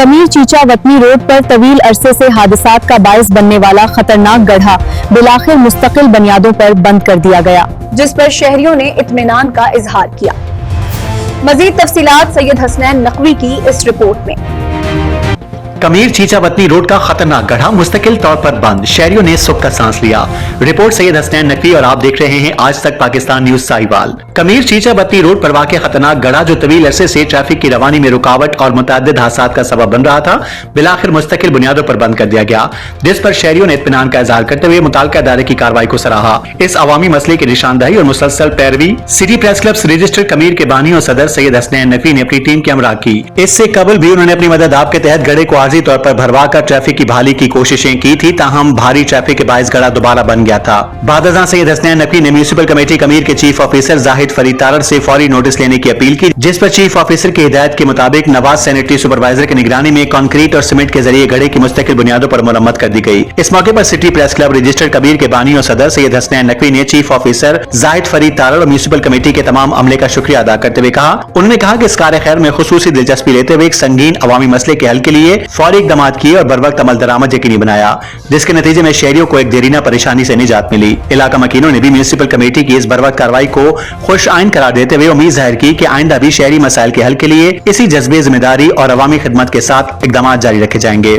कमीर चीचा वतनी road पर तवील अरसे से हादसात का बायस बनने वाला खतरनाक गड्ढा बिलाखिर मुस्तकिल बुनियादों पर बंद कर दिया गया, जिस पर शहरियों ने इत्मीनान का इजहार किया। मजीद तफसीलात सैयद हसनैन नकवी की इस रिपोर्ट में। कमीर चीचा वतनी रोड का खतरनाक गड्ढा मुस्तकिल तौर पर बंद, शहरियों ने सुख का सांस लिया। रिपोर्ट सैयद हसनैन नकवी और आप देख रहे हैं आज तक पाकिस्तान न्यूज साहिवाल। कमीर चीचा वतनी रोड पर वाक़ खतरनाक गड्ढा जो तवील अरसे से ट्रैफिक की रवानी में रुकावट और मुतअद्दिद हादसात का सबब बन रहा था, बिलाखिर मुस्तकिल बुनियादों पर बंद कर दिया गया, जिस पर शहरियों ने इत्मीनान का इजहार करते हुए मुताल्लिका इदारे की कार्रवाई को सराहा। इस अवामी मसले की निशानदही और मुसलसल पैरवी सिटी प्रेस क्लब रजिस्टर्ड कमीर के बानी और सदर सैयद हसनैन नकवी ने अपनी टीम के हमरा की। इससे कबल भी उन्होंने अपनी मदद आप के तहत गड्ढे को आर्जी तौर पर भरवा कर ट्रैफिक की बहाली की कोशिशें की थी, ताहम भारी ट्रैफिक के बायस गड्ढा दोबारा बन गया था। बादशाह सैयद हसनैन नकवी ने म्युनिसिपल कमेटी कमीर के चीफ ऑफिसर जाहिद फरीद तारड़ से फौरी नोटिस लेने की अपील की, जिस पर चीफ ऑफिसर की हिदायत के मुताबिक नवाज सैनिटरी सुपरवाइजर की निगरानी में कंक्रीट और सीमेंट के जरिए गड्ढे की मुस्तकिल बुनियादों पर मरम्मत कर दी गई। इस मौके पर city press club registered Kabir के बानी और सदर सैयद हसनैन नकवी ने चीफ ऑफिसर जाहिद फरीद तारड़ और म्युनिसिपल कमेटी के तमाम अमले का शुक्रिया अदा करते हुए कहा, उन्होंने कहा कि इस कार्य खैर में खुसूसी दिलचस्पी लेते हुए एक संगीन अवामी मसले के हल के लिए फौरी इक़दामात किए और बरवक्त अमल दरामद यकीनी बनाया, जिसके नतीजे में शहरियों को एक देरीना परेशानी से निजात मिली। इलाका मकीनों ने भी म्युनिसिपल कमेटी की इस बरवक्त कार्रवाई को खुश आइन करार देते हुए उम्मीद जाहिर की कि आइंदा भी शहरी मसाइल के हल के लिए इसी जज्बे, जिम्मेदारी और अवामी खिदमत के साथ इक़दामात जारी रखे जाएंगे।